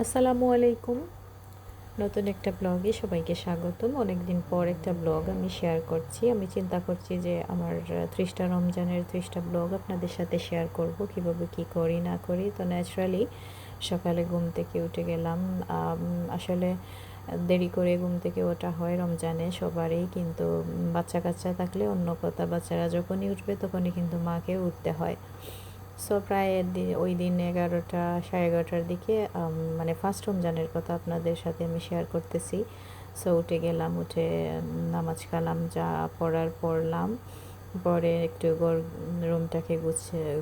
আসসালামু আলাইকুম। নতুন একটা ব্লগে সবাইকে স্বাগতম। অনেক দিন পর একটা ব্লগ আমি শেয়ার করছি। আমি চিন্তা করছি যে আমার 30টা রমজানের 30টা ব্লগ আপনাদের সাথে শেয়ার করব, কিভাবে কি করি না করি। তো ন্যাচারালি সকালে ঘুম থেকে উঠে গেলাম। আসলে দেরি করে ঘুম থেকে ওঠা হয় রমজানে সবারই, কিন্তু বাচ্চা কাচ্চা থাকলে অন্য কথা। বাচ্চারা যখনই উঠবে তখনই কিন্তু মাকে উঠতে হয়। সো প্রায় ওই দিন 11টা 11:30টার দিকে, মানে ফার্স্ট রমজানের কথা আপনাদের সাথে আমি শেয়ার করতেছি। সো উঠে গেলাম, উঠে নামাজ কালাম যা পড়ার পড়লাম, পরে একটু রুমটাকে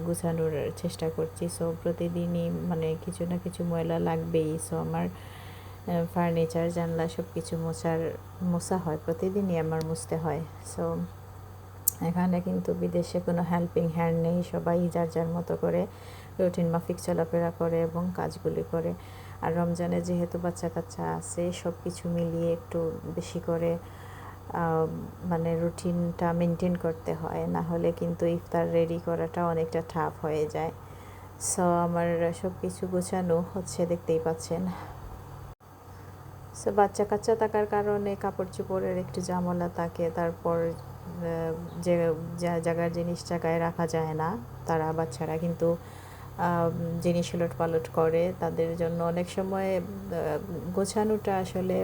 গুছানোর চেষ্টা করছি। সো প্রতিদিনই মানে কিছু না কিছু ময়লা লাগবেই। সো আমার ফার্নিচার জানলা সব কিছু মোছা হয়, প্রতিদিনই আমার মুছতে হয়। সো এখানে কিন্তু বিদেশে কোনো হেল্পিং হ্যান্ড নেই, সবাই যার যার মতো করে রুটিন মাফিক চলাফেরা করে এবং কাজগুলি করে। আর রমজানে যেহেতু বাচ্চা কাচ্চা আছে, সব কিছু মিলিয়ে একটু বেশি করে মানে রুটিনটা মেনটেন করতে হয়, না হলে কিন্তু ইফতার রেডি করাটা অনেকটা টাফ হয়ে যায়। সো আমার সব কিছু গোছানো হচ্ছে, দেখতেই পাচ্ছেন। সো বাচ্চা কাচ্চা থাকার কারণে কাপড় চোপড়ের একটু ঝামেলা থাকে। তারপর যে জায়গার জিনিস জায়গায় রাখা যায় না, তারা বাচ্চারা কিন্তু জিনিস উলট পালট করে। তাদের জন্য অনেক সময় গোছানোটা আসলে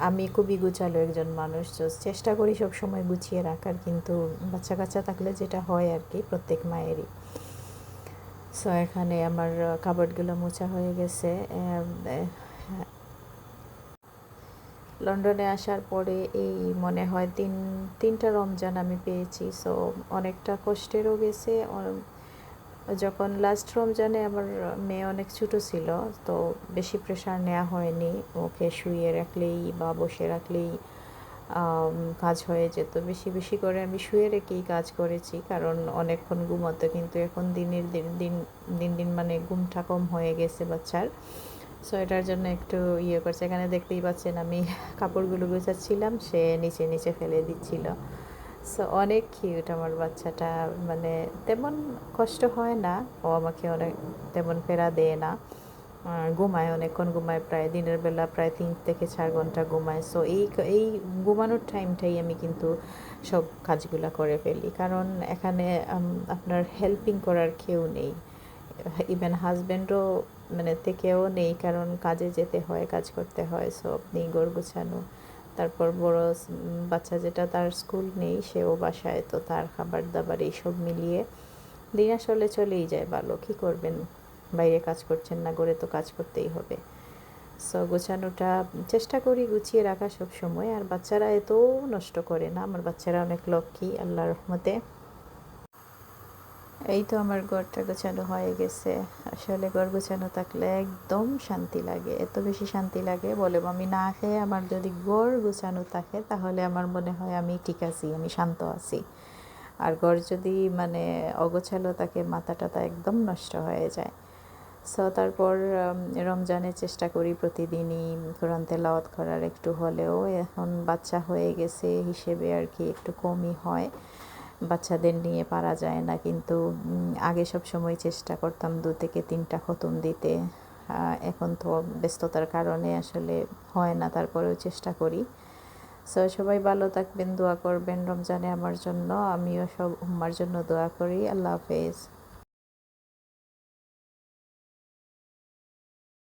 আমি খুবই গোছালো একজন মানুষ, তো চেষ্টা করি সব সময় গুছিয়ে রাখার, কিন্তু বাচ্চা কাচ্চা থাকলে যেটা হয় আর কি, প্রত্যেক মায়েরই। সো এখানে আমার কাপড়গুলো মোছা হয়ে গেছে। লন্ডনে আসার পরে এই মনে হয় তিনটা রমজান আমি পেয়েছি। সো অনেকটা কষ্টেরও গেছে। যখন লাস্ট রমজানে আমার মেয়ে অনেক ছোটো ছিল, তো বেশি প্রেশার নেওয়া হয়নি। ওকে শুইয়ে রাখলেই বা বসে রাখলেই কাজ হয়ে যেত। বেশি বেশি করে আমি শুয়ে রেখেই কাজ করেছি, কারণ অনেকক্ষণ ঘুমোতো। কিন্তু এখন দিনের দিন দিন দিন দিন মানে ঘুমটা কম হয়ে গেছে বাচ্চার। সো এটার জন্য একটু করছে। এখানে দেখতেই পাচ্ছেন আমি কাপড়গুলো গোছাচ্ছিলাম, সে নিচে নিচে ফেলে দিচ্ছিল। সো অনেক কিউট আমার বাচ্চাটা, মানে তেমন কষ্ট হয় না, ও আমাকে অনেক তেমন পেরা দেয় না। ঘুমায়, অনেকক্ষণ ঘুমায়, প্রায় দিনের বেলা প্রায় 3 থেকে 4 ঘন্টা ঘুমায়। সো এই ঘুমানোর টাইমটাই আমি কিন্তু সব কাজগুলো করে ফেলি, কারণ এখানে আপনার হেল্পিং করার কেউ নেই। ইভেন হাজব্যান্ডও মানে থেকেও নেই, কারণ কাজে যেতে হয়, কাজ করতে হয়। সো আপনি ঘর গোছানো, তারপর বড় বাচ্চা যেটা, তার স্কুল নেই, সেও বাসায়, তো তার খাবার দাবার এইসব মিলিয়ে দিন আসলে চলেই যায় ভালো। কী করবেন, বাইরে কাজ করছেন না, ঘরে তো কাজ করতেই হবে। সো গোছানোটা চেষ্টা করি গুছিয়ে রাখা সব সময়। আর বাচ্চারা এত নষ্ট করে না, আমার বাচ্চারা অনেক লক্ষ্মী আল্লাহর রহমতে। এই তো আমার ঘরটা গোছানো হয়ে গেছে। আসলে ঘর গোছানো থাকলে একদম শান্তি লাগে, এত বেশি শান্তি লাগে বলে আমি না খেয়ে। আমার যদি ঘর গোছানো থাকে তাহলে আমার মনে হয় আমি ঠিক আছি, আমি শান্ত আছি। আর ঘর যদি মানে অগোছালো থাকে, মাথা টাথা একদম নষ্ট হয়ে যায়। সো তারপর রমজানের চেষ্টা করি প্রতিদিনই কোরআন তেলাওয়াত করার একটু হলেও। এখন বাচ্চা হয়ে গেছে হিসেবে আর কি একটু কমই হয়, বাচ্চাদের নিয়ে পারা যায় না। কিন্তু আগে সব সময় চেষ্টা করতাম 2 থেকে 3টা খতম দিতে। এখন তো ব্যস্ততার কারণে আসলে হয় না, তারপরেও চেষ্টা করি। সো সবাই ভালো থাকবেন, দোয়া করবেন রমজানে আমার জন্য। আমিও সব উম্মার জন্য দোয়া করি। আল্লাহ হাফেজ।